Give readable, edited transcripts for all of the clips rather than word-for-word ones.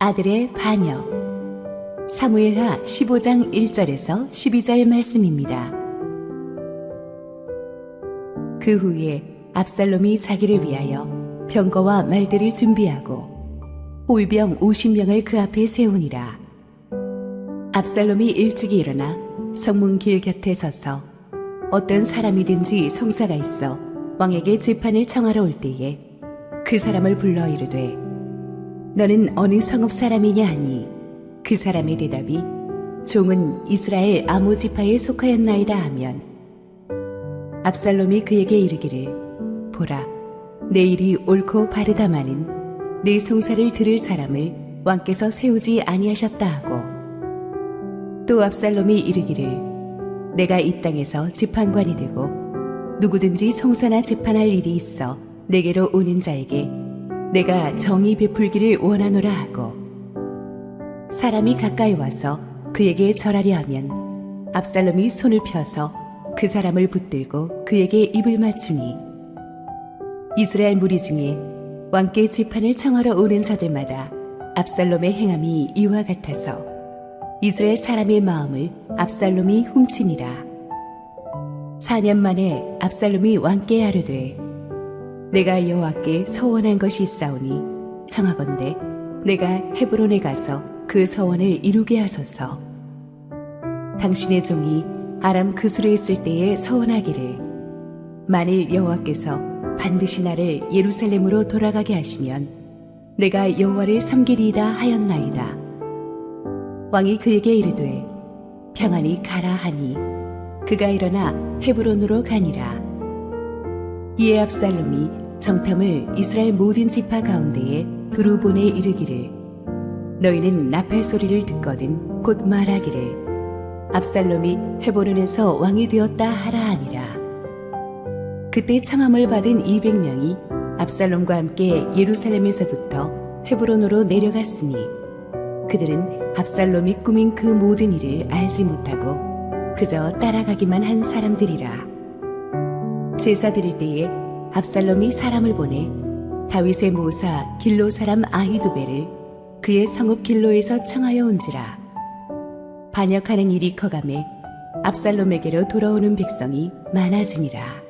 아들의 반역. 사무엘하 15장 1절에서 12절 말씀입니다. 그 후에 압살롬이 자기를 위하여 병거와 말들을 준비하고 호위병 50명을 그 앞에 세우니라. 압살롬이 일찍이 일어나 성문 길 곁에 서서 어떤 사람이든지 송사가 있어 왕에게 재판을 청하러 올 때에 그 사람을 불러 이르되 너는 어느 성읍 사람이냐 하니 그 사람의 대답이 종은 이스라엘 아모 지파에 속하였나이다 하면 압살롬이 그에게 이르기를 보라 내 일이 옳고 바르다마는 내 송사를 들을 사람을 왕께서 세우지 아니하셨다 하고 또 압살롬이 이르기를 내가 이 땅에서 지판관이 되고 누구든지 송사나 재판할 일이 있어 내게로 오는 자에게 내가 정의 베풀기를 원하노라 하고 사람이 가까이 와서 그에게 절하려 하면 압살롬이 손을 펴서 그 사람을 붙들고 그에게 입을 맞추니 이스라엘 무리 중에 왕께 재판을 청하러 오는 자들마다 압살롬의 행함이 이와 같아서 이스라엘 사람의 마음을 압살롬이 훔치니라. 4년 만에 압살롬이 왕께 아뢰되 내가 여호와께 서원한 것이 있사오니 청하건대 내가 헤브론에 가서 그 서원을 이루게 하소서. 당신의 종이 아람 그술에 있을 때에 서원하기를 만일 여호와께서 반드시 나를 예루살렘으로 돌아가게 하시면 내가 여호와를 섬기리이다 하였나이다. 왕이 그에게 이르되 평안히 가라 하니 그가 일어나 헤브론으로 가니라. 이에 압살롬이 정탐을 이스라엘 모든 지파 가운데에 두루 보내 이르기를 너희는 나팔 소리를 듣거든 곧 말하기를 압살롬이 헤브론에서 왕이 되었다 하라 하니라. 그때 청함을 받은 200명이 압살롬과 함께 예루살렘에서부터 헤브론으로 내려갔으니 그들은 압살롬이 꾸민 그 모든 일을 알지 못하고 그저 따라가기만 한 사람들이라. 제사 드릴 때에 압살롬이 사람을 보내 다윗의 모사 길로 사람 아히두벨을 그의 성읍 길로에서 청하여 온지라. 반역하는 일이 커가매 압살롬에게로 돌아오는 백성이 많아지니라.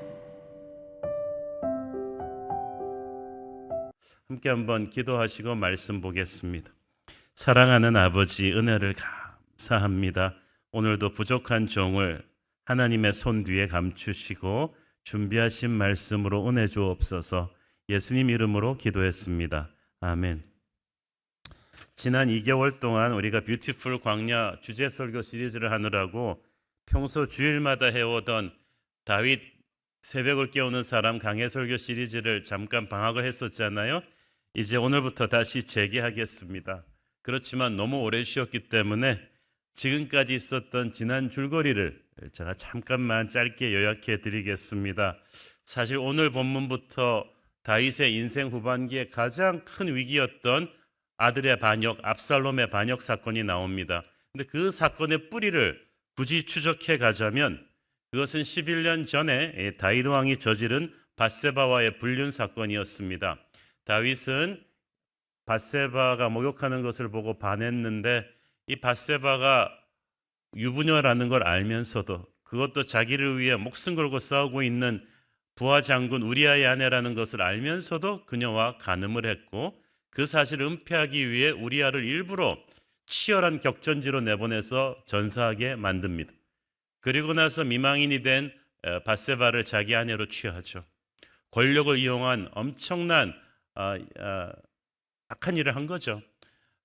함께 한번 기도하시고 말씀 보겠습니다. 사랑하는 아버지, 은혜를 감사합니다. 오늘도 부족한 종을 하나님의 손 뒤에 감추시고 준비하신 말씀으로 은혜 주옵소서. 예수님 이름으로 기도했습니다. 아멘. 지난 2개월 동안 우리가 뷰티풀 광야 주제 설교 시리즈를 하느라고 평소 주일마다 해오던 다윗 새벽을 깨우는 사람 강해 설교 시리즈를 잠깐 방학을 했었잖아요. 이제 오늘부터 다시 재개하겠습니다. 그렇지만 너무 오래 쉬었기 때문에 지금까지 있었던 지난 줄거리를 제가 잠깐만 짧게 요약해 드리겠습니다. 사실 오늘 본문부터 다윗의 인생 후반기에 가장 큰 위기였던 아들의 반역, 압살롬의 반역 사건이 나옵니다. 근데 그 사건의 뿌리를 굳이 추적해 가자면 그것은 11년 전에 다윗 왕이 저지른 밧세바와의 불륜 사건이었습니다. 다윗은 밧세바가 목욕하는 것을 보고 반했는데 이 밧세바가 유부녀라는 걸 알면서도 그것도 자기를 위해 목숨 걸고 싸우고 있는 부하 장군 우리아의 아내라는 것을 알면서도 그녀와 간음을 했고 그 사실을 은폐하기 위해 우리아를 일부러 치열한 격전지로 내보내서 전사하게 만듭니다. 그리고 나서 미망인이 된 밧세바를 자기 아내로 취하죠. 권력을 이용한 엄청난 악한 일을 한 거죠.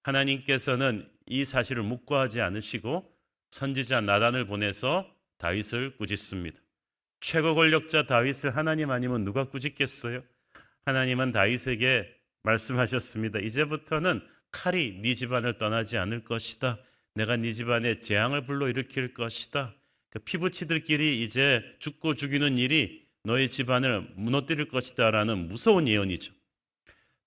하나님께서는 이 사실을 묵과하지 않으시고 선지자 나단을 보내서 다윗을 꾸짖습니다. 최고 권력자 다윗을 하나님 아니면 누가 꾸짖겠어요? 하나님은 다윗에게 말씀하셨습니다. 이제부터는 칼이 네 집안을 떠나지 않을 것이다. 내가 네 집안에 재앙을 불러일으킬 것이다. 그 피부치들끼리 이제 죽고 죽이는 일이 너의 집안을 무너뜨릴 것이다 라는 무서운 예언이죠.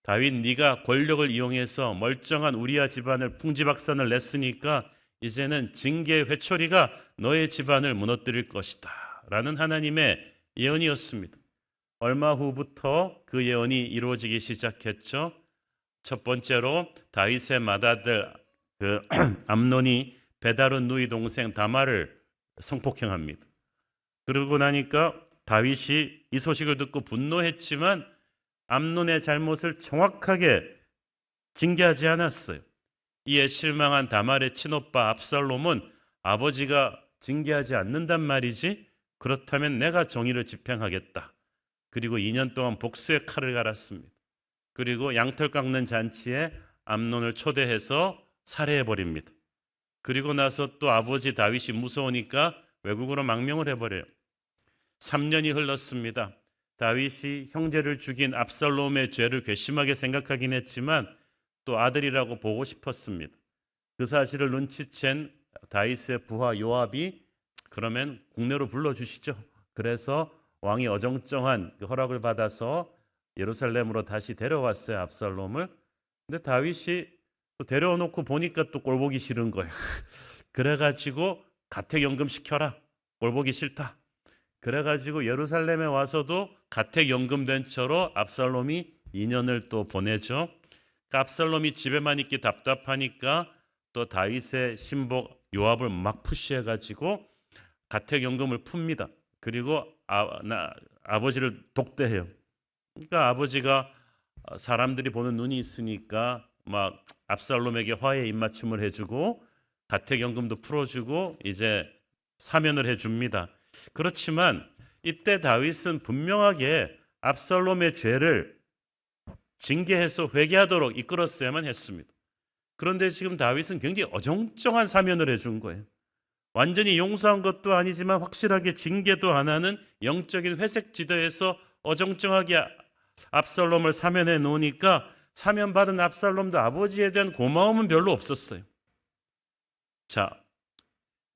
다윗 네가 권력을 이용해서 멀쩡한 우리아 집안을 풍지박산을 냈으니까 이제는 징계의 회초리가 너의 집안을 무너뜨릴 것이다 라는 하나님의 예언이었습니다. 얼마 후부터 그 예언이 이루어지기 시작했죠. 첫 번째로 다윗의 맏아들 암논이 베다른 누이 동생 다말을 성폭행합니다. 그러고 나니까 다윗이 이 소식을 듣고 분노했지만 암논의 잘못을 정확하게 징계하지 않았어요. 이에 실망한 다말의 친오빠 압살롬은 아버지가 징계하지 않는단 말이지? 그렇다면 내가 정의를 집행하겠다. 그리고 2년 동안 복수의 칼을 갈았습니다. 그리고 양털 깎는 잔치에 암논을 초대해서 살해해버립니다. 그리고 나서 또 아버지 다윗이 무서우니까 외국으로 망명을 해버려요. 3년이 흘렀습니다. 다윗이 형제를 죽인 압살롬의 죄를 괘씸하게 생각하긴 했지만 또 아들이라고 보고 싶었습니다. 그 사실을 눈치챈 다윗의 부하 요압이 그러면 국내로 불러주시죠. 그래서 왕이 어정쩡한 그 허락을 받아서 예루살렘으로 다시 데려왔어요, 압살롬을. 근데 다윗이 또 데려놓고 보니까 또 꼴보기 싫은 거예요. 그래가지고 가택연금 시켜라. 꼴보기 싫다. 그래가지고 예루살렘에 와서도 가택연금된 채로 압살롬이 2년을 또 보내죠. 압살롬이 집에만 있기 답답하니까 또 다윗의 신복 요압을 막 푸시해가지고 가택연금을 풉니다. 그리고 아버지를 독대해요. 그러니까 아버지가 사람들이 보는 눈이 있으니까 막 압살롬에게 화해 입맞춤을 해주고 가택연금도 풀어주고 이제 사면을 해줍니다. 그렇지만 이때 다윗은 분명하게 압살롬의 죄를 징계해서 회개하도록 이끌었어야만 했습니다. 그런데 지금 다윗은 굉장히 어정쩡한 사면을 해준 거예요. 완전히 용서한 것도 아니지만 확실하게 징계도 안 하는 영적인 회색 지대에서 어정쩡하게 압살롬을 사면해 놓으니까 사면받은 압살롬도 아버지에 대한 고마움은 별로 없었어요. 자,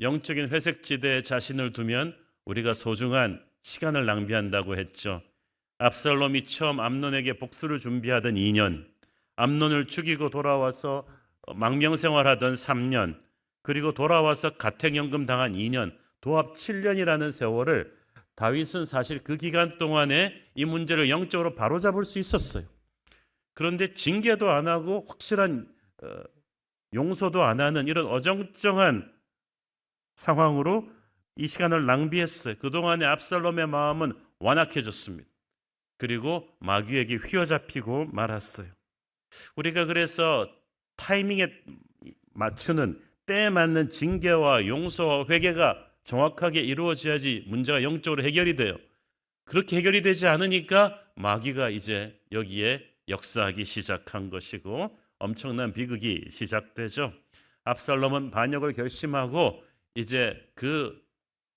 영적인 회색 지대에 자신을 두면 우리가 소중한 시간을 낭비한다고 했죠. 압살롬이 처음 암논에게 복수를 준비하던 2년, 암논을 죽이고 돌아와서 망명생활하던 3년, 그리고 돌아와서 가택연금 당한 2년, 도합 7년이라는 세월을 다윗은 사실 그 기간 동안에 이 문제를 영적으로 바로잡을 수 있었어요. 그런데 징계도 안 하고 확실한 용서도 안 하는 이런 어정쩡한 상황으로 이 시간을 낭비했어요. 그동안의 압살롬의 마음은 완악해졌습니다. 그리고 마귀에게 휘어잡히고 말았어요. 우리가 그래서 타이밍에 맞추는 때에 맞는 징계와 용서와 회개가 정확하게 이루어져야지 문제가 영적으로 해결이 돼요. 그렇게 해결이 되지 않으니까 마귀가 이제 여기에 역사하기 시작한 것이고 엄청난 비극이 시작되죠. 압살롬은 반역을 결심하고 이제 그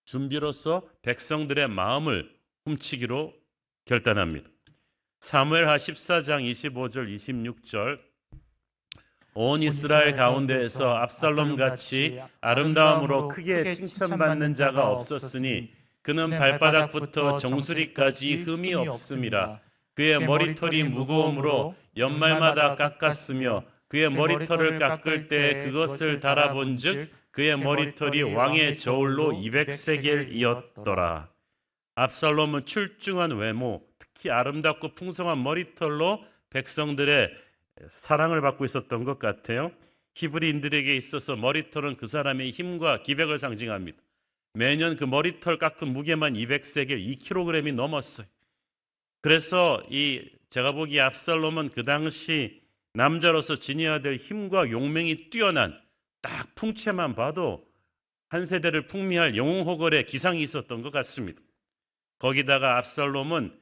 준비로서 백성들의 마음을 훔치기로 결단합니다. 사무엘하 14장 25절 26절 온 이스라엘 가운데에서 압살롬같이 아름다움으로 크게 칭찬받는 자가 없었으니 그는 발바닥부터 정수리까지 흠이 없음이라. 그의 머리털이 무거움으로 연말마다 깎았으며 그의 머리털을 깎을 때 그것을 달아본즉 그의 머리털이 왕의 저울로 200세겔이었더라. 압살롬은 출중한 외모, 특히 아름답고 풍성한 머리털로 백성들의 사랑을 받고 있었던 것 같아요. 히브리인들에게 있어서 머리털은 그 사람의 힘과 기백을 상징합니다. 매년 그 머리털 깎은 무게만 200세겔, 2kg이 넘었어요. 그래서 제가 보기에 압살롬은 그 당시 남자로서 지녀야 될 힘과 용맹이 뛰어난 딱 풍채만 봐도 한 세대를 풍미할 영웅호걸의 기상이 있었던 것 같습니다. 거기다가 압살롬은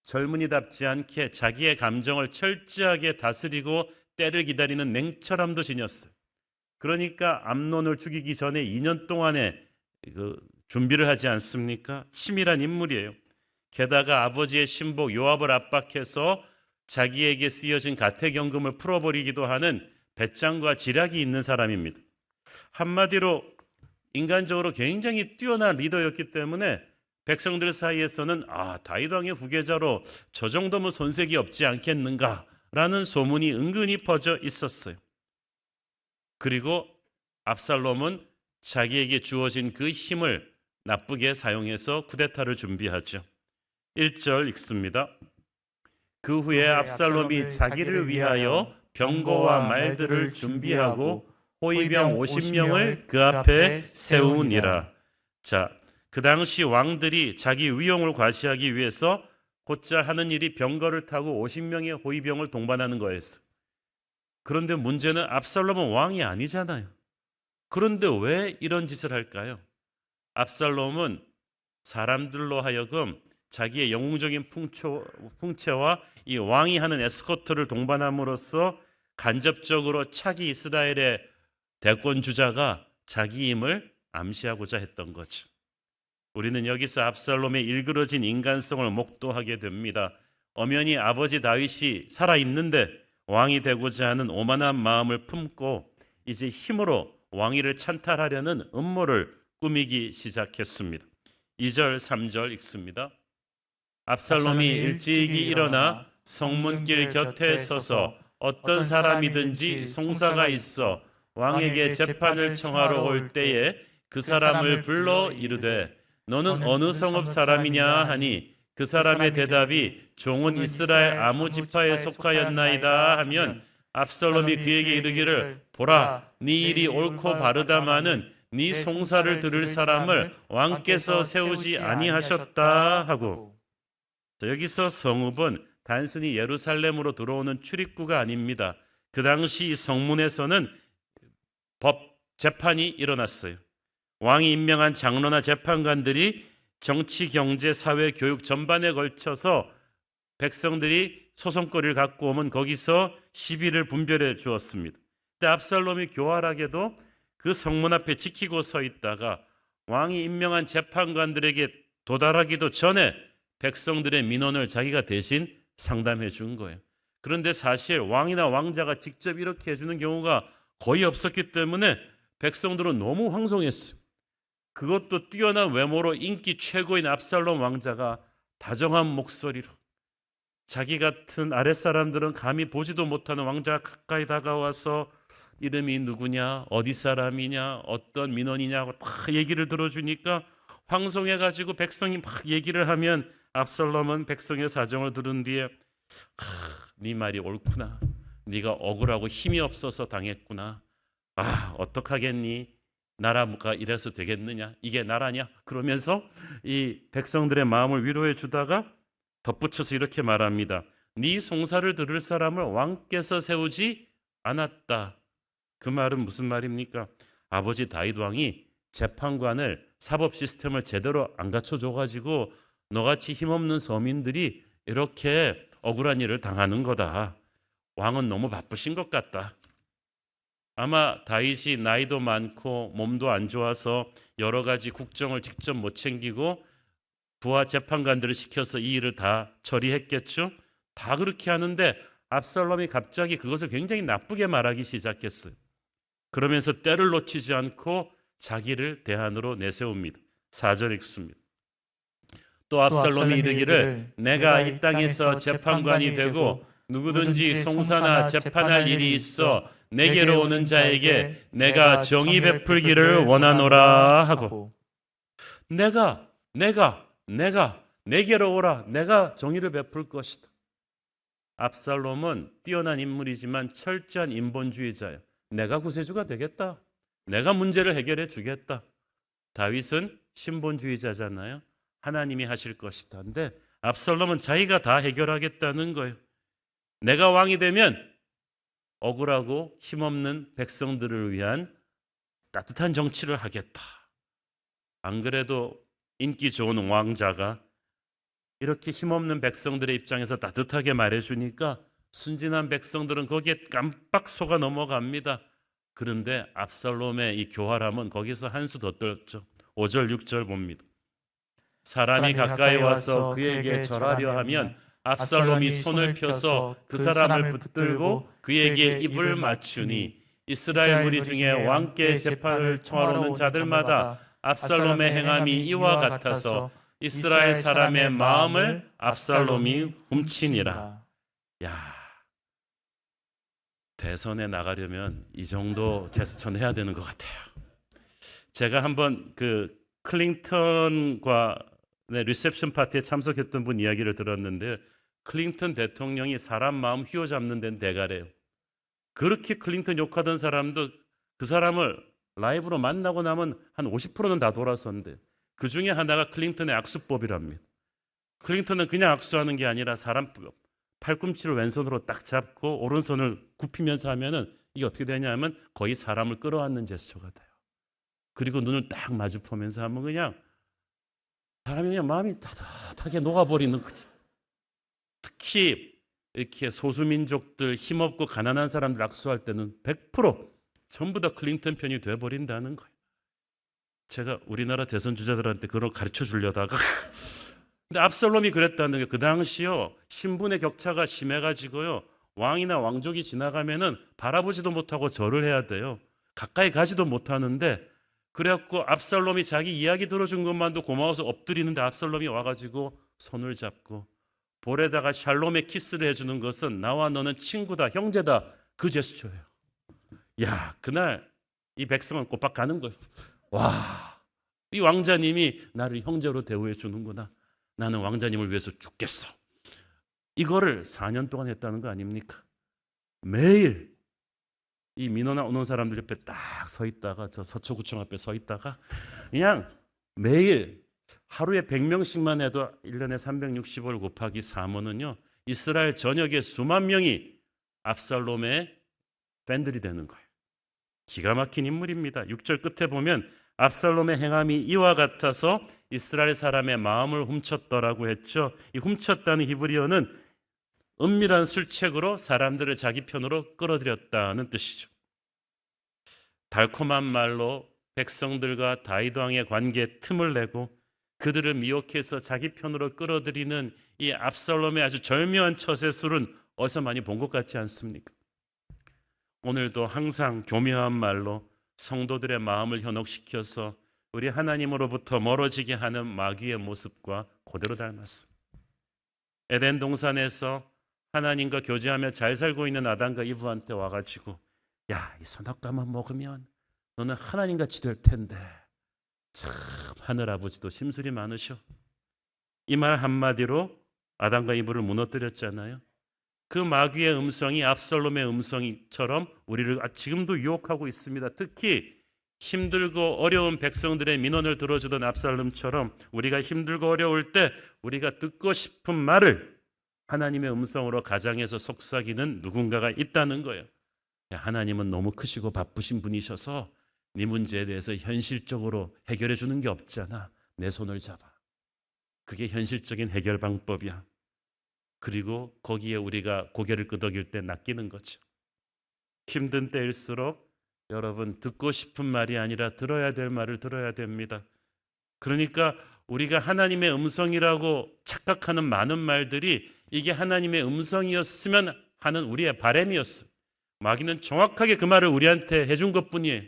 젊은이답지 않게 자기의 감정을 철저하게 다스리고 때를 기다리는 냉철함도 지녔어요. 그러니까 암논을 죽이기 전에 2년 동안의 준비를 하지 않습니까? 치밀한 인물이에요. 게다가 아버지의 신복 요압을 압박해서 자기에게 쓰여진 가택연금을 풀어버리기도 하는 배짱과 지략이 있는 사람입니다. 한마디로 인간적으로 굉장히 뛰어난 리더였기 때문에 백성들 사이에서는 다윗 왕의 후계자로 저 정도면 손색이 없지 않겠는가라는 소문이 은근히 퍼져 있었어요. 그리고 압살롬은 자기에게 주어진 그 힘을 나쁘게 사용해서 쿠데타를 준비하죠. 1절 읽습니다. 그 후에 압살롬이 자기를 위하여 병거와 말들을 준비하고 호위병 50명을 그 앞에 세우니라. 자, 그 당시 왕들이 자기 위용을 과시하기 위해서 곧잘 하는 일이 병거를 타고 50명의 호위병을 동반하는 거였어. 그런데 문제는 압살롬은 왕이 아니잖아요. 그런데 왜 이런 짓을 할까요? 압살롬은 사람들로 하여금 자기의 영웅적인 풍채와 이 왕이 하는 에스코트를 동반함으로써 간접적으로 차기 이스라엘의 대권 주자가 자기임을 암시하고자 했던 거죠. 우리는 여기서 압살롬의 일그러진 인간성을 목도하게 됩니다. 엄연히 아버지 다윗이 살아있는데 왕이 되고자 하는 오만한 마음을 품고 이제 힘으로 왕위를 찬탈하려는 음모를 꾸미기 시작했습니다. 2절 3절 읽습니다. 압살롬이 일찍이 일어나 성문길 곁에 서서 어떤 사람이든지 송사가 있어 왕에게 재판을 청하러 올 때에 그 사람을 불러 이르되 너는 어느 성읍 사람이냐 하니 그 사람의 대답이 종은 이스라엘 아무 지파에 속하였나이다 하면 압살롬이 그에게 이르기를 보라 네 일이 옳고 바르다마는 네 송사를 들을 사람을 왕께서 세우지 아니하셨다 하고. 자, 여기서 성읍은 단순히 예루살렘으로 들어오는 출입구가 아닙니다. 그 당시 성문에서는 법 재판이 일어났어요. 왕이 임명한 장로나 재판관들이 정치, 경제, 사회, 교육 전반에 걸쳐서 백성들이 소송거리를 갖고 오면 거기서 시비를 분별해 주었습니다. 근데 압살롬이 교활하게도 그 성문 앞에 지키고 서 있다가 왕이 임명한 재판관들에게 도달하기도 전에 백성들의 민원을 자기가 대신 상담해 준 거예요. 그런데 사실 왕이나 왕자가 직접 이렇게 해주는 경우가 거의 없었기 때문에 백성들은 너무 황송했어요. 그것도 뛰어난 외모로 인기 최고인 압살롬 왕자가 다정한 목소리로 자기 같은 아랫사람들은 감히 보지도 못하는 왕자가 가까이 다가와서 이름이 누구냐, 어디 사람이냐, 어떤 민원이냐고 다 얘기를 들어주니까 황송해가지고 백성이 막 얘기를 하면 압살롬은 백성의 사정을 들은 뒤에 네 말이 옳구나. 네가 억울하고 힘이 없어서 당했구나. 어떡하겠니? 나라가 이래서 되겠느냐? 이게 나라냐? 그러면서 이 백성들의 마음을 위로해 주다가 덧붙여서 이렇게 말합니다. 네 송사를 들을 사람을 왕께서 세우지 않았다. 그 말은 무슨 말입니까? 아버지 다윗 왕이 재판관을 사법 시스템을 제대로 안 갖춰줘가지고 너같이 힘없는 서민들이 이렇게 억울한 일을 당하는 거다. 왕은 너무 바쁘신 것 같다. 아마 다윗이 나이도 많고 몸도 안 좋아서 여러 가지 국정을 직접 못 챙기고 부하 재판관들을 시켜서 이 일을 다 처리했겠죠. 다 그렇게 하는데 압살롬이 갑자기 그것을 굉장히 나쁘게 말하기 시작했어요. 그러면서 때를 놓치지 않고 자기를 대안으로 내세웁니다. 4절 읽습니다. 또 압살롬이 이르기를 내가 이 땅에서 재판관이 되고 누구든지 송사나 재판할 일이 있어 내게로 오는 자에게 내가 정의 베풀기를 원하노라 하고. 내가 내게로 오라. 내가 정의를 베풀 것이다. 압살롬은 뛰어난 인물이지만 철저한 인본주의자예요. 내가 구세주가 되겠다. 내가 문제를 해결해 주겠다. 다윗은 신본주의자잖아요. 하나님이 하실 것이다. 근데 압살롬은 자기가 다 해결하겠다는 거예요. 내가 왕이 되면 억울하고 힘없는 백성들을 위한 따뜻한 정치를 하겠다. 안 그래도 인기 좋은 왕자가 이렇게 힘없는 백성들의 입장에서 따뜻하게 말해주니까 순진한 백성들은 거기에 깜빡 속아 넘어갑니다. 그런데 압살롬의 이 교활함은 거기서 한 수 더 떨었죠. 5절 6절 봅니다. 사람이 가까이 와서 그에게 절하려 하면 압살롬이 손을 펴서 그 사람을 붙들고 그에게 입을 맞추니 이스라엘 무리 중에 왕께 재판을 청하러 오는 자들마다 압살롬의 행함이 이와 같아서 이스라엘 사람의 마음을 압살롬이 훔치니라. 야, 대선에 나가려면 이 정도 제스처는 해야 되는 것 같아요. 제가 한번 그 클린턴과 리셉션 파티에 참석했던 분 이야기를 들었는데 클린턴 대통령이 사람 마음 휘어잡는 데는 대가래요. 그렇게 클린턴 욕하던 사람도 그 사람을 라이브로 만나고 나면 한 50%는 다 돌아섰는데 그 중에 하나가 클린턴의 악수법이랍니다. 클린턴은 그냥 악수하는 게 아니라 사람 팔꿈치를 왼손으로 딱 잡고 오른손을 굽히면서 하면은 이게 어떻게 되냐면 거의 사람을 끌어안는 제스처가 돼요. 그리고 눈을 딱 마주 보면서 하면 그냥 사람이 그냥 마음이 따뜻하게 녹아버리는 거지. 특히 이렇게 소수민족들, 힘없고 가난한 사람들 악수할 때는 100% 전부 다 클린턴 편이 돼버린다는 거예요. 제가 우리나라 대선 주자들한테 그걸 가르쳐 주려다가 근데 압살롬이 그랬다는 게 그 당시요 신분의 격차가 심해가지고요 왕이나 왕족이 지나가면은 바라보지도 못하고 절을 해야 돼요. 가까이 가지도 못하는데 그래갖고 압살롬이 자기 이야기 들어준 것만도 고마워서 엎드리는데 압살롬이 와가지고 손을 잡고 볼에다가 샬롬의 키스를 해주는 것은 나와 너는 친구다 형제다 그 제스처예요. 야 그날 이 백성은 꼬박 가는 거예요. 와 이 왕자님이 나를 형제로 대우해 주는구나. 나는 왕자님을 위해서 죽겠어. 이거를 4년 동안 했다는 거 아닙니까? 매일 이 민원나 오는 사람들 옆에 딱 서 있다가 저 서초구청 앞에 서 있다가 그냥 매일 하루에 100명씩만 해도 1년에 365일 곱하기 3원은요 이스라엘 전역에 수만 명이 압살롬의 팬들이 되는 거예요. 기가 막힌 인물입니다. 6절 끝에 보면 압살롬의 행함이 이와 같아서 이스라엘 사람의 마음을 훔쳤더라고 했죠. 이 훔쳤다는 히브리어는 은밀한 술책으로 사람들을 자기 편으로 끌어들였다는 뜻이죠. 달콤한 말로 백성들과 다윗 왕의 관계에 틈을 내고 그들을 미혹해서 자기 편으로 끌어들이는 이 압살롬의 아주 절묘한 처세술은 어디서 많이 본 것 같지 않습니까? 오늘도 항상 교묘한 말로 성도들의 마음을 현혹시켜서 우리 하나님으로부터 멀어지게 하는 마귀의 모습과 그대로 닮았습니다. 에덴 동산에서 하나님과 교제하며 잘 살고 있는 아담과 이브한테 와가지고 야, 이 선악과만 먹으면 너는 하나님같이 될 텐데 참 하늘아버지도 심술이 많으셔. 이 말 한마디로 아담과 이브를 무너뜨렸잖아요. 그 마귀의 음성이 압살롬의 음성처럼 우리를 지금도 유혹하고 있습니다. 특히 힘들고 어려운 백성들의 민원을 들어주던 압살롬처럼 우리가 힘들고 어려울 때 우리가 듣고 싶은 말을 하나님의 음성으로 가장해서 속삭이는 누군가가 있다는 거예요. 야, 하나님은 너무 크시고 바쁘신 분이셔서 네 문제에 대해서 현실적으로 해결해 주는 게 없잖아. 내 손을 잡아. 그게 현실적인 해결 방법이야. 그리고 거기에 우리가 고개를 끄덕일 때 낚이는 거죠. 힘든 때일수록 여러분 듣고 싶은 말이 아니라 들어야 될 말을 들어야 됩니다. 그러니까 우리가 하나님의 음성이라고 착각하는 많은 말들이 이게 하나님의 음성이었으면 하는 우리의 바람이었어요. 마귀는 정확하게 그 말을 우리한테 해준 것뿐이에요.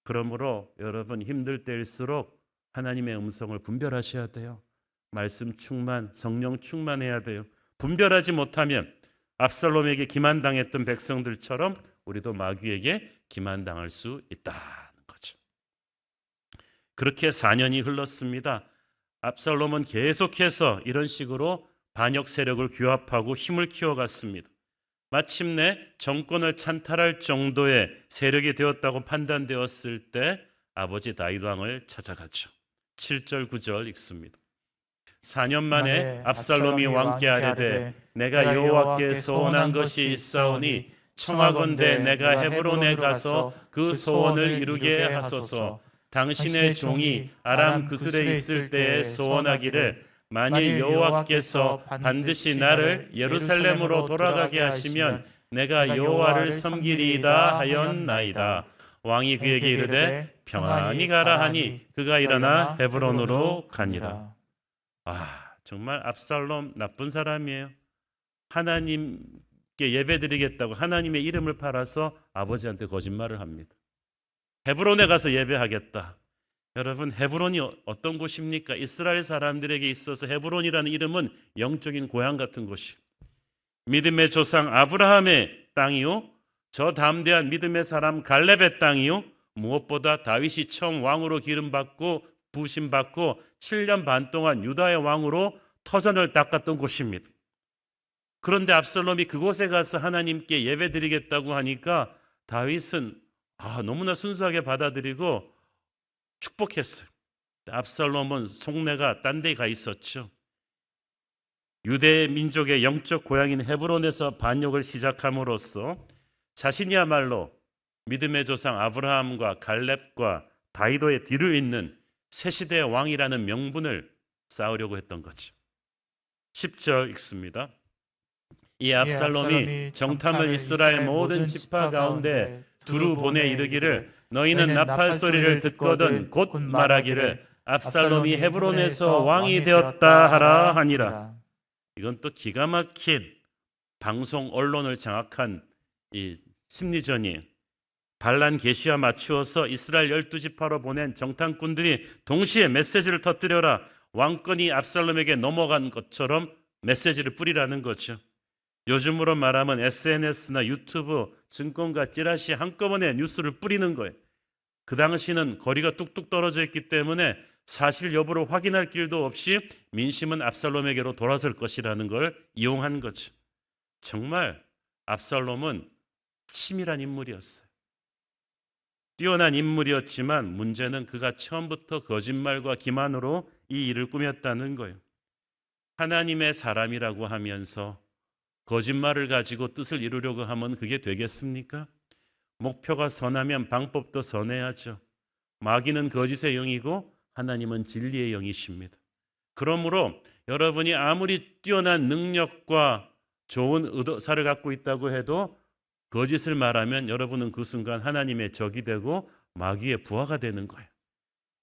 그러므로 여러분 힘들 때일수록 하나님의 음성을 분별하셔야 돼요. 말씀 충만, 성령 충만해야 돼요. 분별하지 못하면 압살롬에게 기만당했던 백성들처럼 우리도 마귀에게 기만당할 수 있다는 거죠. 그렇게 4년이 흘렀습니다. 압살롬은 계속해서 이런 식으로 반역 세력을 규합하고 힘을 키워갔습니다. 마침내 정권을 찬탈할 정도의 세력이 되었다고 판단되었을 때 아버지 다윗 왕을 찾아갔죠. 7절 9절 읽습니다. 4년 만에 압살롬이 왕께 아뢰되 내가 여호와께 소원한 것이 있사오니 청하건대 내가 헤브론에 가서 그 소원을 이루게 하소서. 당신의 종이 아람 그슬에 있을 때에 소원하기를 만일 여호와께서 반드시 나를 예루살렘으로 돌아가게 하시면 내가 여호와를 섬기리이다 하였나이다. 왕이 그에게 이르되 평안히 가라 하니 그가 일어나 헤브론으로 가니라. 정말 압살롬 나쁜 사람이에요. 하나님께 예배드리겠다고 하나님의 이름을 팔아서 아버지한테 거짓말을 합니다. 헤브론에 가서 예배하겠다. 여러분 헤브론이 어떤 곳입니까? 이스라엘 사람들에게 있어서 헤브론이라는 이름은 영적인 고향 같은 곳이 믿음의 조상 아브라함의 땅이요, 저 담대한 믿음의 사람 갈렙의 땅이요, 무엇보다 다윗이 처음 왕으로 기름받고 부심받고 7년 반 동안 유다의 왕으로 터전을 닦았던 곳입니다. 그런데 압살롬이 그곳에 가서 하나님께 예배드리겠다고 하니까 다윗은 너무나 순수하게 받아들이고 축복했어요. 압살롬은 속내가 딴 데 가 있었죠. 유대 민족의 영적 고향인 헤브론에서 반역을 시작함으로써 자신이야말로 믿음의 조상 아브라함과 갈렙과 다윗의 뒤를 잇는 새 시대의 왕이라는 명분을 쌓으려고 했던 거죠. 10절 읽습니다. 이 압살롬이 정탐을 이스라엘 모든 지파 가운데 두루 보내 이르기를 너희는 나팔 소리를 듣거든 곧 말하기를 압살롬이 헤브론에서 왕이 되었다 하라 하니라. 이건 또 기가 막힌 방송 언론을 장악한 이 심리전이 반란 계시와 맞추어서 이스라엘 12지파로 보낸 정탐꾼들이 동시에 메시지를 터뜨려라. 왕권이 압살롬에게 넘어간 것처럼 메시지를 뿌리라는 거죠. 요즘으로 말하면 SNS나 유튜브, 증권가, 찌라시 한꺼번에 뉴스를 뿌리는 거예요. 그 당시는 거리가 뚝뚝 떨어져 있기 때문에 사실 여부를 확인할 길도 없이 민심은 압살롬에게로 돌아설 것이라는 걸 이용한 거죠. 정말 압살롬은 치밀한 인물이었어요. 뛰어난 인물이었지만 문제는 그가 처음부터 거짓말과 기만으로 이 일을 꾸몄다는 거예요. 하나님의 사람이라고 하면서 거짓말을 가지고 뜻을 이루려고 하면 그게 되겠습니까? 목표가 선하면 방법도 선해야죠. 마귀는 거짓의 영이고 하나님은 진리의 영이십니다. 그러므로 여러분이 아무리 뛰어난 능력과 좋은 의도사를 갖고 있다고 해도 거짓을 말하면 여러분은 그 순간 하나님의 적이 되고 마귀의 부하가 되는 거예요.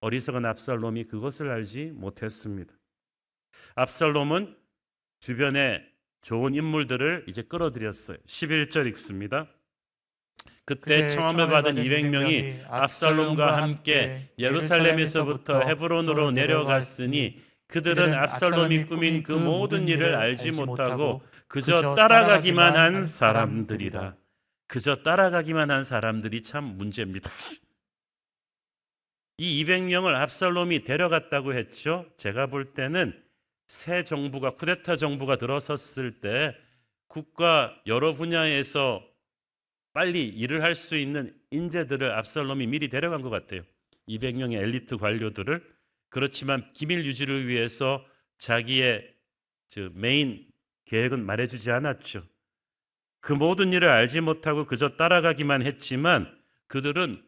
어리석은 압살롬이 그것을 알지 못했습니다. 압살롬은 주변에 좋은 인물들을 이제 끌어들였어요. 11절 읽습니다. 그때 청함을 받은 200명이 압살롬과 함께 예루살렘에서부터 헤브론으로 내려갔으니 그들은 압살롬이 꾸민 그 모든 일을 알지 못하고 그저 따라가기만 한 사람들이라. 그저 따라가기만 한 사람들이 참 문제입니다. 이 200명을 압살롬이 데려갔다고 했죠. 제가 볼 때는 새 정부가 쿠데타 정부가 들어섰을 때 국가 여러 분야에서 빨리 일을 할 수 있는 인재들을 압살롬이 미리 데려간 것 같아요. 200명의 엘리트 관료들을. 그렇지만 기밀 유지를 위해서 자기의 메인 계획은 말해주지 않았죠. 그 모든 일을 알지 못하고 그저 따라가기만 했지만 그들은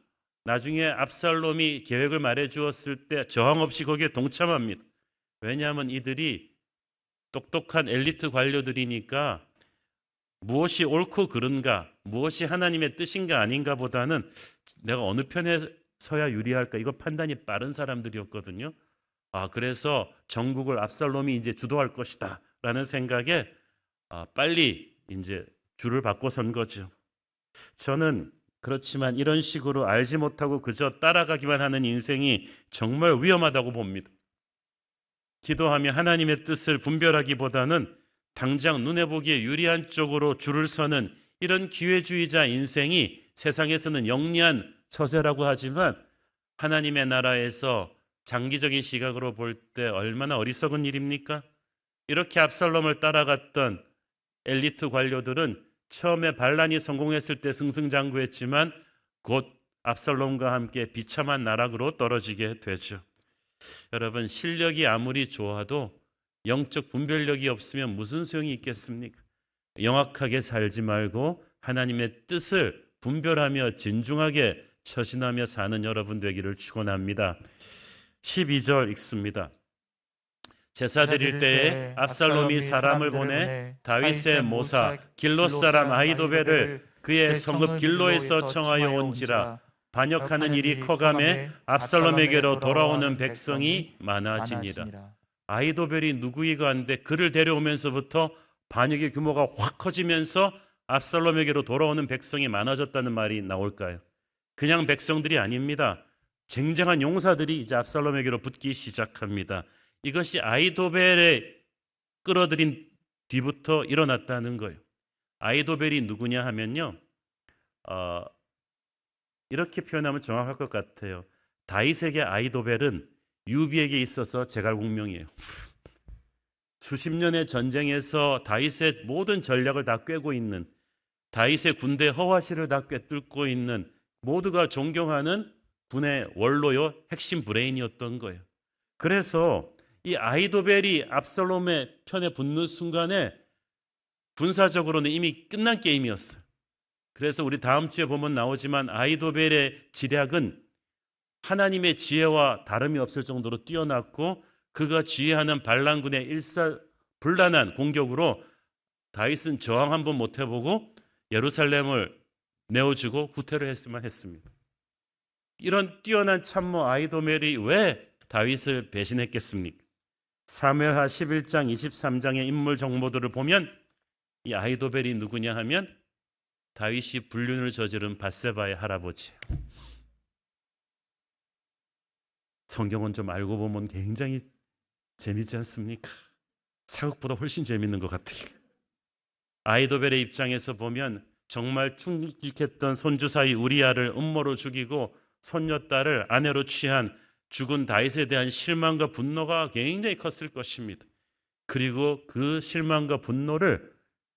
나중에 압살롬이 계획을 말해주었을 때 저항 없이 거기에 동참합니다. 왜냐하면 이들이 똑똑한 엘리트 관료들이니까 무엇이 옳고 그른가, 무엇이 하나님의 뜻인가 아닌가 보다는 내가 어느 편에 서야 유리할까 이거 판단이 빠른 사람들이었거든요. 그래서 전국을 압살롬이 이제 주도할 것이다 라는 생각에 빨리 이제 줄을 바꿔 선 거죠. 저는 그렇지만 이런 식으로 알지 못하고 그저 따라가기만 하는 인생이 정말 위험하다고 봅니다. 기도하며 하나님의 뜻을 분별하기보다는 당장 눈에 보기에 유리한 쪽으로 줄을 서는 이런 기회주의자 인생이 세상에서는 영리한 처세라고 하지만 하나님의 나라에서 장기적인 시각으로 볼 때 얼마나 어리석은 일입니까? 이렇게 압살롬을 따라갔던 엘리트 관료들은 처음에 반란이 성공했을 때 승승장구했지만 곧 압살롬과 함께 비참한 나락으로 떨어지게 되죠. 여러분, 실력이 아무리 좋아도 영적 분별력이 없으면 무슨 소용이 있겠습니까? 영악하게 살지 말고 하나님의 뜻을 분별하며 진중하게 처신하며 사는 여러분 되기를 축원합니다. 12절 읽습니다. 제사 드릴 때에 압살롬이 사람을 보내 다윗의 모사 길롯 사람 아히도벨을 그의 성읍 길로에서 청하여 온지라. 반역하는 일이 커감에 압살롬에게로 돌아오는 백성이 많아지니라. 아히도벨이 누구이가 한데 그를 데려오면서부터 반역의 규모가 확 커지면서 압살롬에게로 돌아오는 백성이 많아졌다는 말이 나올까요? 그냥 백성들이 아닙니다. 쟁쟁한 용사들이 이제 압살롬에게로 붙기 시작합니다. 이것이 아히도벨에 끌어들인 뒤부터 일어났다는 거예요. 아히도벨이 누구냐 하면요, 이렇게 표현하면 정확할 것 같아요. 다윗에게 아히도벨은 유비에게 있어서 제갈공명이에요. 수십 년의 전쟁에서 다윗의 모든 전략을 다 꿰고 있는, 다윗의 군대 허와시를 다 꿰뚫고 있는, 모두가 존경하는 군의 원로요 핵심 브레인이었던 거예요. 그래서 이 아히도벨이 압살롬의 편에 붙는 순간에 군사적으로는 이미 끝난 게임이었어요. 그래서 우리 다음 주에 보면 나오지만 아히도벨의 지략은 하나님의 지혜와 다름이 없을 정도로 뛰어났고, 그가 지휘하는 반란군의 일사불란한 공격으로 다윗은 저항 한번 못 해보고 예루살렘을 내어주고 후퇴를 했으면 했습니다. 이런 뛰어난 참모 아히도벨이 왜 다윗을 배신했겠습니까? 사무엘하 11장 23장의 인물 정보들을 보면 이 아히도벨이 누구냐 하면 다윗이 불륜을 저지른 밧세바의 할아버지예요. 성경은 좀 알고 보면 굉장히 재미지 않습니까? 사극보다 훨씬 재밌는 것 같아요. 아히도벨의 입장에서 보면 정말 충직했던 손주 사위 우리아를 음모로 죽이고 손녀딸을 아내로 취한 죽은 다윗에 대한 실망과 분노가 굉장히 컸을 것입니다. 그리고 그 실망과 분노를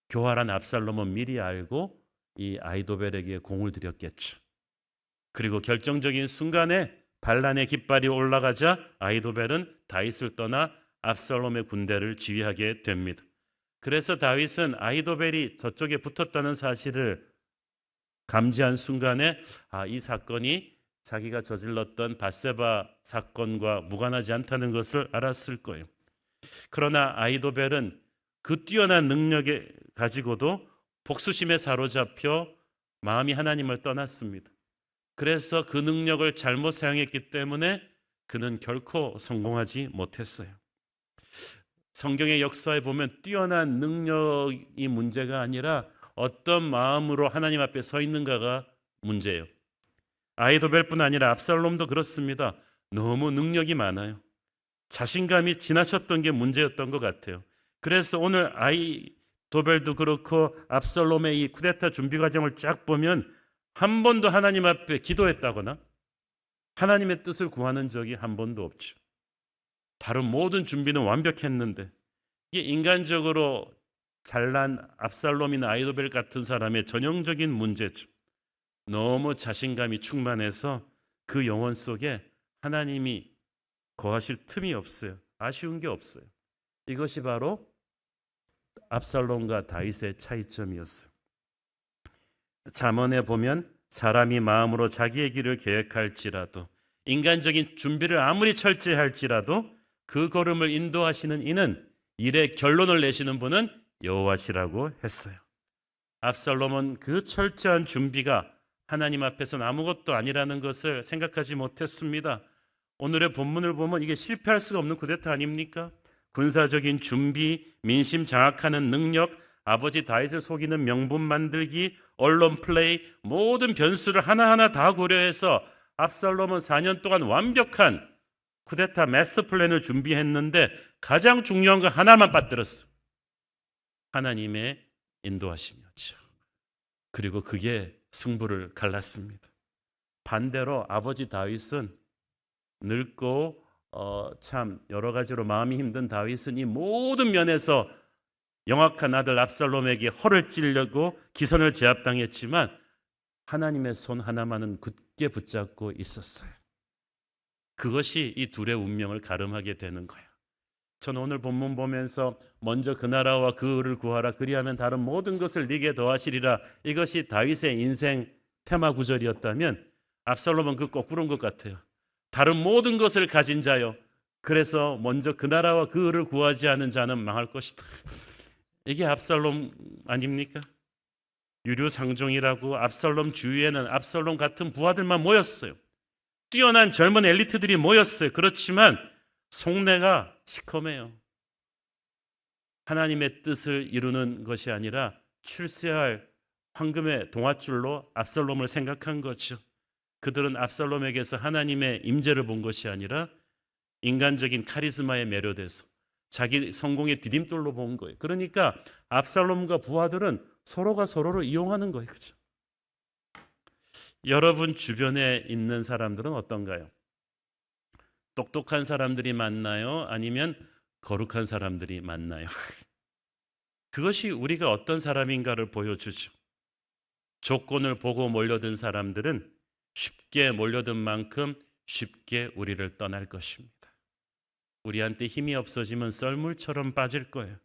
교활한 압살롬은 미리 알고 이 아히도벨에게 공을 들였겠죠. 그리고 결정적인 순간에 반란의 깃발이 올라가자 아히도벨은 다윗을 떠나 압살롬의 군대를 지휘하게 됩니다. 그래서 다윗은 아히도벨이 저쪽에 붙었다는 사실을 감지한 순간에 이 사건이 자기가 저질렀던 밧세바 사건과 무관하지 않다는 것을 알았을 거예요. 그러나 아히도벨은 그 뛰어난 능력에 가지고도 복수심에 사로잡혀 마음이 하나님을 떠났습니다. 그래서 그 능력을 잘못 사용했기 때문에 그는 결코 성공하지 못했어요. 성경의 역사에 보면 뛰어난 능력이 문제가 아니라 어떤 마음으로 하나님 앞에 서 있는가가 문제예요. 아히도벨뿐 아니라 압살롬도 그렇습니다. 너무 능력이 많아요. 자신감이 지나쳤던 게 문제였던 것 같아요. 그래서 오늘 아히도벨도 그렇고 압살롬의 이 쿠데타 준비 과정을 쫙 보면 한 번도 하나님 앞에 기도했다거나 하나님의 뜻을 구하는 적이 한 번도 없죠. 다른 모든 준비는 완벽했는데, 이게 인간적으로 잘난 압살롬이나 아히도벨 같은 사람의 전형적인 문제죠. 너무 자신감이 충만해서 그 영혼 속에 하나님이 거하실 틈이 없어요. 아쉬운 게 없어요. 이것이 바로 압살롬과 다윗의 차이점이었어요. 잠언에 보면 사람이 마음으로 자기의 길을 계획할지라도, 인간적인 준비를 아무리 철저히 할지라도 그 걸음을 인도하시는 이는 일의 결론을 내시는 분은 여호와시라고 했어요. 압살롬은 그 철저한 준비가 하나님 앞에서는 아무것도 아니라는 것을 생각하지 못했습니다. 오늘의 본문을 보면 이게 실패할 수가 없는 쿠데타 아닙니까? 군사적인 준비, 민심 장악하는 능력, 아버지 다윗을 속이는 명분 만들기, 언론 플레이, 모든 변수를 하나하나 다 고려해서 압살롬은 4년 동안 완벽한 쿠데타 마스터 플랜을 준비했는데 가장 중요한 거 하나만 빠뜨렸어. 하나님의 인도하심이었죠. 그리고 그게 승부를 갈랐습니다. 반대로 아버지 다윗은 늙고 참 여러 가지로 마음이 힘든 다윗은 이 모든 면에서 영악한 아들 압살롬에게 허를 찔려고 기선을 제압당했지만 하나님의 손 하나만은 굳게 붙잡고 있었어요. 그것이 이 둘의 운명을 가름하게 되는 거예요. 저는 오늘 본문 보면서 먼저 그 나라와 그 의를 구하라, 그리하면 다른 모든 것을 네게 더하시리라, 이것이 다윗의 인생 테마 구절이었다면 압살롬은 그 거꾸로인 것 같아요. 다른 모든 것을 가진 자요, 그래서 먼저 그 나라와 그 의를 구하지 않은 자는 망할 것이다. 이게 압살롬 아닙니까? 유류상종이라고 압살롬 주위에는 압살롬 같은 부하들만 모였어요. 뛰어난 젊은 엘리트들이 모였어요. 그렇지만 속내가 시커매요. 하나님의 뜻을 이루는 것이 아니라 출세할 황금의 동아줄로 압살롬을 생각한 거죠. 그들은 압살롬에게서 하나님의 임재를 본 것이 아니라 인간적인 카리스마에 매료돼서 자기 성공의 디딤돌로 본 거예요. 그러니까 압살롬과 부하들은 서로가 서로를 이용하는 거예요. 그죠? 여러분 주변에 있는 사람들은 어떤가요? 똑똑한 사람들이 많나요? 아니면 거룩한 사람들이 많나요? 그것이 우리가 어떤 사람인가를 보여주죠. 조건을 보고 몰려든 사람들은 쉽게 몰려든 만큼 쉽게 우리를 떠날 것입니다. 우리한테 힘이 없어지면 썰물처럼 빠질 거예요.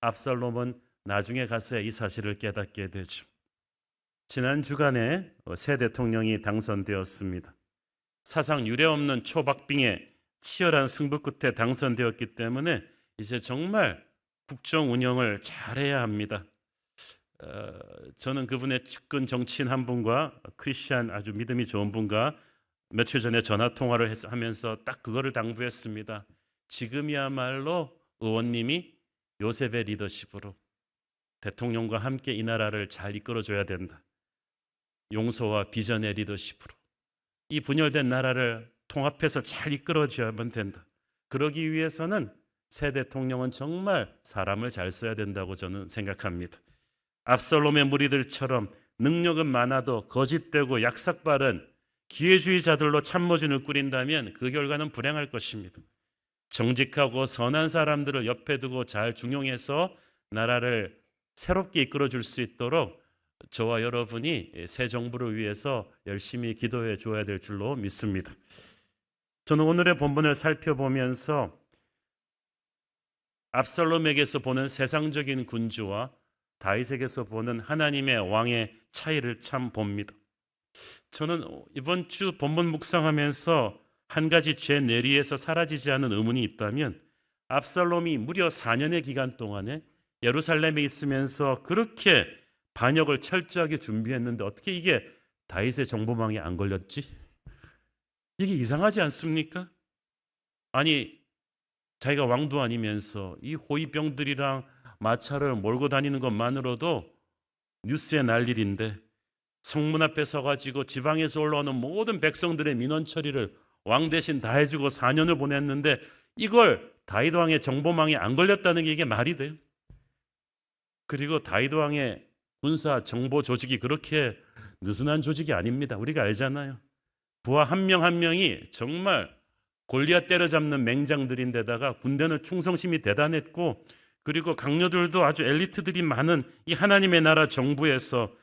압살롬은 나중에 가서 이 사실을 깨닫게 되죠. 지난 주간에 새 대통령이 당선되었습니다. 사상 유례없는 초박빙의 치열한 승부 끝에 당선되었기 때문에 이제 정말 국정 운영을 잘해야 합니다. 저는 그분의 측근 정치인 한 분과 크리스찬 아주 믿음이 좋은 분과 며칠 전에 전화 통화를 하면서 딱 그거를 당부했습니다. 지금이야말로 의원님이 요셉의 리더십으로 대통령과 함께 이 나라를 잘 이끌어줘야 된다. 용서와 비전의 리더십으로 이 분열된 나라를 통합해서 잘 이끌어줘야만 된다. 그러기 위해서는 새 대통령은 정말 사람을 잘 써야 된다고 저는 생각합니다. 압살롬의 무리들처럼 능력은 많아도 거짓되고 약삭바른 기회주의자들로 참모진을 꾸린다면 그 결과는 불행할 것입니다. 정직하고 선한 사람들을 옆에 두고 잘 중용해서 나라를 새롭게 이끌어줄 수 있도록 저와 여러분이 새 정부를 위해서 열심히 기도해 줘야 될 줄로 믿습니다. 저는 오늘의 본문을 살펴보면서 압살롬에게서 보는 세상적인 군주와 다윗에게서 보는 하나님의 왕의 차이를 참 봅니다. 저는 이번 주 본문 묵상하면서 한 가지 제 뇌리에서 사라지지 않은 의문이 있다면 압살롬이 무려 4년의 기간 동안에 예루살렘에 있으면서 그렇게 반역을 철저하게 준비했는데 어떻게 이게 다윗의 정보망에 안 걸렸지? 이게 이상하지 않습니까? 아니 자기가 왕도 아니면서 이 호위병들이랑 마차를 몰고 다니는 것만으로도 뉴스에 날 일인데 성문 앞에 서가지고 지방에서 올라오는 모든 백성들의 민원 처리를 왕 대신 다 해주고 4년을 보냈는데 이걸 다윗 왕의 정보망에 안 걸렸다는 게 이게 말이 돼요? 그리고 다윗 왕의 군사 정보 조직이 그렇게 느슨한 조직이 아닙니다. 우리가 알잖아요. 부하 한 명 한 명이 정말 골리앗 때려잡는 맹장들인데다가 군대는 충성심이 대단했고 그리고 강요들도 아주 엘리트들이 많은 이 하나님의 나라 정부에서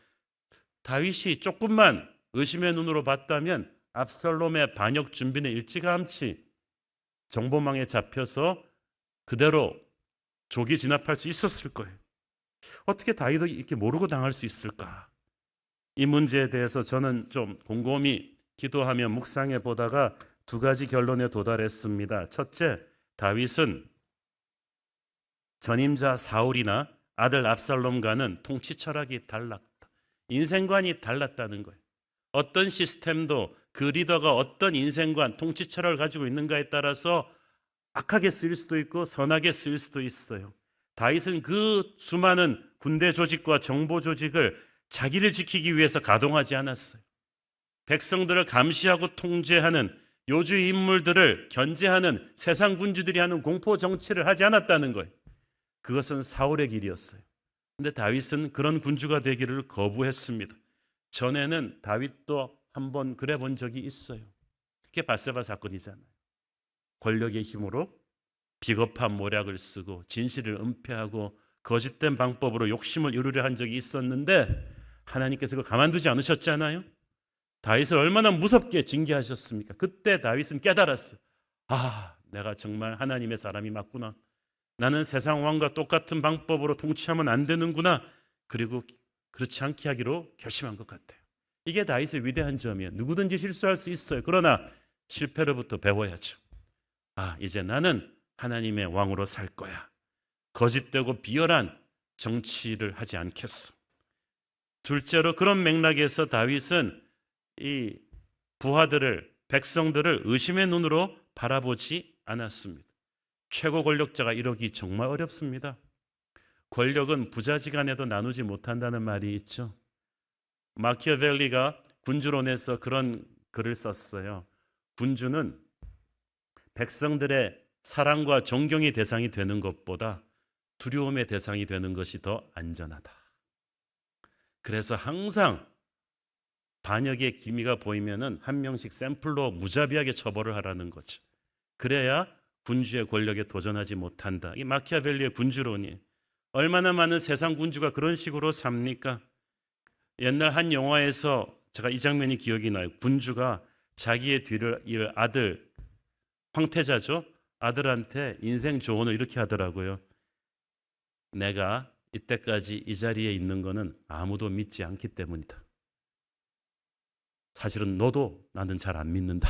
다윗이 조금만 의심의 눈으로 봤다면 압살롬의 반역 준비는 일찌감치 정보망에 잡혀서 그대로 조기 진압할 수 있었을 거예요. 어떻게 다윗이 이렇게 모르고 당할 수 있을까? 이 문제에 대해서 저는 좀 곰곰이 기도하며 묵상해 보다가 두 가지 결론에 도달했습니다. 첫째, 다윗은 전임자 사울이나 아들 압살롬과는 통치 철학이 달랐다. 인생관이 달랐다는 거예요. 어떤 시스템도 그 리더가 어떤 인생관, 통치 철학을 가지고 있는가에 따라서 악하게 쓰일 수도 있고 선하게 쓰일 수도 있어요. 다윗은 그 수많은 군대 조직과 정보 조직을 자기를 지키기 위해서 가동하지 않았어요. 백성들을 감시하고 통제하는 요주의 인물들을 견제하는 세상 군주들이 하는 공포 정치를 하지 않았다는 거예요. 그것은 사울의 길이었어요. 근데 다윗은 그런 군주가 되기를 거부했습니다. 전에는 다윗도 한번 그래 본 적이 있어요. 그게 밧세바 사건이잖아요. 권력의 힘으로 비겁한 모략을 쓰고 진실을 은폐하고 거짓된 방법으로 욕심을 이루려 한 적이 있었는데 하나님께서 그걸 가만두지 않으셨잖아요. 다윗을 얼마나 무섭게 징계하셨습니까? 그때 다윗은 깨달았어요. 아, 내가 정말 하나님의 사람이 맞구나. 나는 세상 왕과 똑같은 방법으로 통치하면 안 되는구나. 그리고 그렇지 않게 하기로 결심한 것 같아요. 이게 다윗의 위대한 점이에요. 누구든지 실수할 수 있어요. 그러나 실패로부터 배워야죠. 아, 이제 나는 하나님의 왕으로 살 거야. 거짓되고 비열한 정치를 하지 않겠어. 둘째로 그런 맥락에서 다윗은 이 부하들을, 백성들을 의심의 눈으로 바라보지 않았습니다. 최고 권력자가 이러기 정말 어렵습니다. 권력은 부자지간에도 나누지 못한다는 말이 있죠. 마키아벨리가 군주론에서 그런 글을 썼어요. 군주는 백성들의 사랑과 존경의 대상이 되는 것보다 두려움의 대상이 되는 것이 더 안전하다. 그래서 항상 반역의 기미가 보이면은 한 명씩 샘플로 무자비하게 처벌을 하라는 거죠. 그래야 군주의 권력에 도전하지 못한다. 이 마키아벨리의 군주론이 얼마나 많은 세상 군주가 그런 식으로 삽니까? 옛날 한 영화에서 제가 이 장면이 기억이 나요. 군주가 자기의 뒤를 이을 아들, 황태자죠. 아들한테 인생 조언을 이렇게 하더라고요. 내가 이때까지 이 자리에 있는 거는 아무도 믿지 않기 때문이다. 사실은 너도 나는 잘 안 믿는다.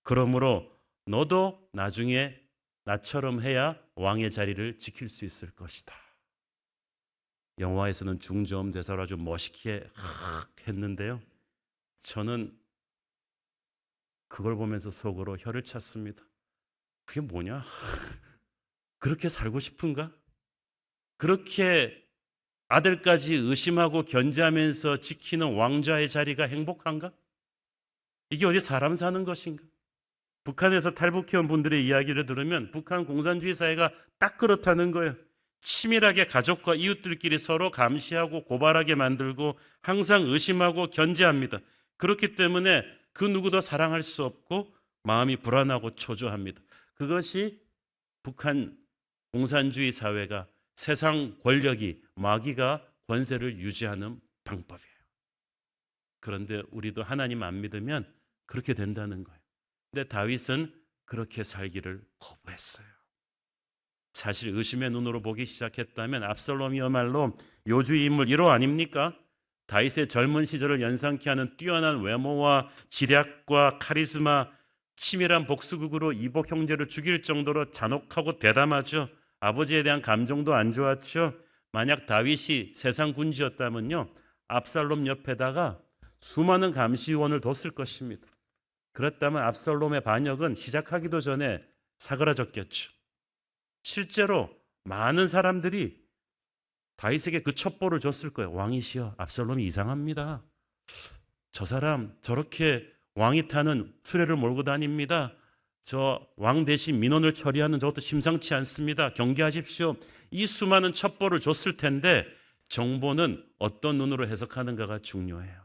그러므로 너도 나중에 나처럼 해야 왕의 자리를 지킬 수 있을 것이다. 영화에서는 중저음 대사로 아주 멋있게 했는데요. 저는 그걸 보면서 속으로 혀를 찼습니다. 그게 뭐냐? 그렇게 살고 싶은가? 그렇게 아들까지 의심하고 견제하면서 지키는 왕좌의 자리가 행복한가? 이게 어디 사람 사는 것인가? 북한에서 탈북해온 분들의 이야기를 들으면 북한 공산주의 사회가 딱 그렇다는 거예요. 치밀하게 가족과 이웃들끼리 서로 감시하고 고발하게 만들고 항상 의심하고 견제합니다. 그렇기 때문에 그 누구도 사랑할 수 없고 마음이 불안하고 초조합니다. 그것이 북한 공산주의 사회가 세상 권력이 마귀가 권세를 유지하는 방법이에요. 그런데 우리도 하나님 안 믿으면 그렇게 된다는 거예요. 근데 다윗은 그렇게 살기를 거부했어요. 사실 의심의 눈으로 보기 시작했다면 압살롬이야말로 요주의 인물 1호 아닙니까? 다윗의 젊은 시절을 연상케 하는 뛰어난 외모와 지략과 카리스마, 치밀한 복수극으로 이복 형제를 죽일 정도로 잔혹하고 대담하죠. 아버지에 대한 감정도 안 좋았죠. 만약 다윗이 세상 군주였다면요, 압살롬 옆에다가 수많은 감시원을 뒀을 것입니다. 그렇다면 압살롬의 반역은 시작하기도 전에 사그라졌겠죠. 실제로 많은 사람들이 다윗에게 그 첩보를 줬을 거예요. 왕이시여, 압살롬이 이상합니다. 저 사람 저렇게 왕이 타는 수레를 몰고 다닙니다. 저 왕 대신 민원을 처리하는 저것도 심상치 않습니다. 경계하십시오. 이 수많은 첩보를 줬을 텐데 정보는 어떤 눈으로 해석하는가가 중요해요.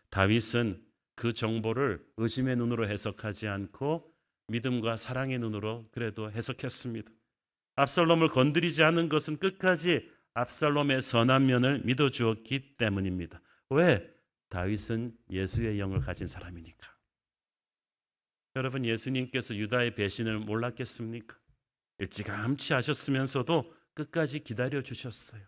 다윗은 그 정보를 의심의 눈으로 해석하지 않고 믿음과 사랑의 눈으로 그래도 해석했습니다. 압살롬을 건드리지 않은 것은 끝까지 압살롬의 선한 면을 믿어주었기 때문입니다. 왜? 다윗은 예수의 영을 가진 사람이니까. 여러분, 예수님께서 유다의 배신을 몰랐겠습니까? 일찌감치 하셨으면서도 끝까지 기다려 주셨어요.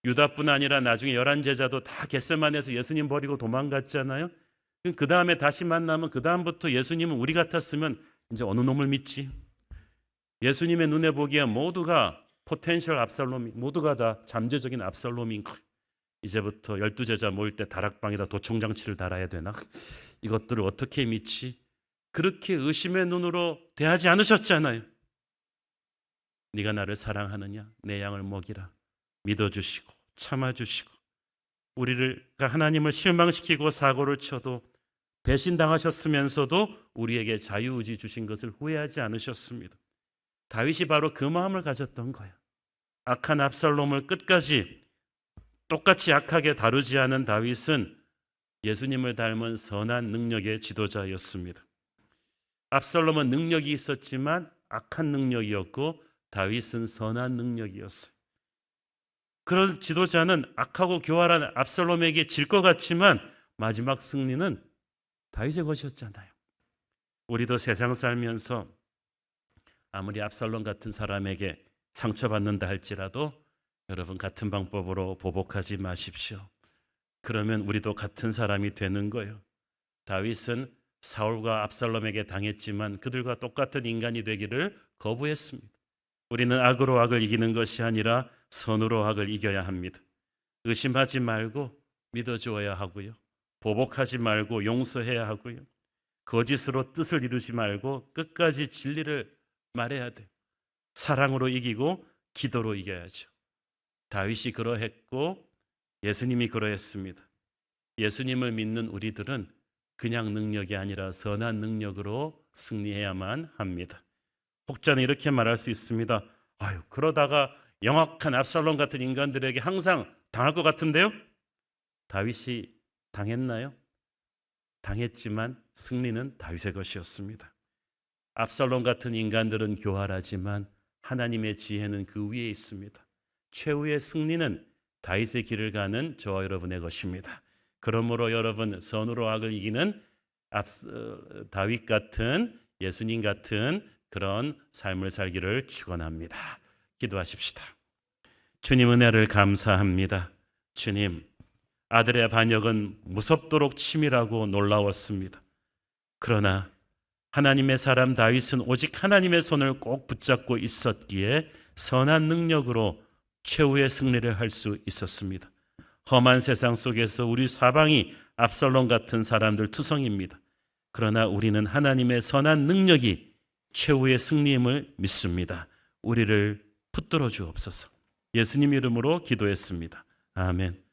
유다뿐 아니라 나중에 11 제자도 다 겟세마네에서 예수님 버리고 도망갔잖아요. 그 다음에 다시 만나면 그 다음부터 예수님은 우리 같았으면 이제 어느 놈을 믿지? 예수님의 눈에 보기에 모두가 포텐셜 압살롬이, 모두가 다 잠재적인 압살롬인 거예요. 이제부터 12 제자 모일 때 다락방에다 도청장치를 달아야 되나? 이것들을 어떻게 믿지? 그렇게 의심의 눈으로 대하지 않으셨잖아요. 네가 나를 사랑하느냐? 내 양을 먹이라. 믿어주시고 참아주시고 우리를 하나님을 실망시키고 사고를 쳐도 배신당하셨으면서도 우리에게 자유의지 주신 것을 후회하지 않으셨습니다. 다윗이 바로 그 마음을 가졌던 거예요. 악한 압살롬을 끝까지 똑같이 악하게 다루지 않은 다윗은 예수님을 닮은 선한 능력의 지도자였습니다. 압살롬은 능력이 있었지만 악한 능력이었고 다윗은 선한 능력이었어요. 그런 지도자는 악하고 교활한 압살롬에게 질 것 같지만 마지막 승리는 다윗의 것이었잖아요. 우리도 세상 살면서 아무리 압살롬 같은 사람에게 상처받는다 할지라도 여러분 같은 방법으로 보복하지 마십시오. 그러면 우리도 같은 사람이 되는 거예요. 다윗은 사울과 압살롬에게 당했지만 그들과 똑같은 인간이 되기를 거부했습니다. 우리는 악으로 악을 이기는 것이 아니라 선으로 악을 이겨야 합니다. 의심하지 말고 믿어주어야 하고요. 보복하지 말고 용서해야 하고요. 거짓으로 뜻을 이루지 말고 끝까지 진리를 말해야 돼요. 사랑으로 이기고 기도로 이겨야죠. 다윗이 그러했고 예수님이 그러했습니다. 예수님을 믿는 우리들은 그냥 능력이 아니라 선한 능력으로 승리해야만 합니다. 혹자는 이렇게 말할 수 있습니다. 아유, 그러다가 영악한 압살롬 같은 인간들에게 항상 당할 것 같은데요? 다윗이 당했나요? 당했지만 승리는 다윗의 것이었습니다. 압살롬 같은 인간들은 교활하지만 하나님의 지혜는 그 위에 있습니다. 최후의 승리는 다윗의 길을 가는 저와 여러분의 것입니다. 그러므로 여러분, 선으로 악을 이기는 다윗 같은, 예수님 같은 그런 삶을 살기를 축원합니다. 기도하십시다. 주님, 은혜를 감사합니다. 주님, 아들의 반역은 무섭도록 치밀하고 놀라웠습니다. 그러나 하나님의 사람 다윗은 오직 하나님의 손을 꼭 붙잡고 있었기에 선한 능력으로 최후의 승리를 할 수 있었습니다. 험한 세상 속에서 우리 사방이 압살롬 같은 사람들 투성입니다. 그러나 우리는 하나님의 선한 능력이 최후의 승리임을 믿습니다. 우리를 붙들어 주옵소서. 예수님 이름으로 기도했습니다. 아멘.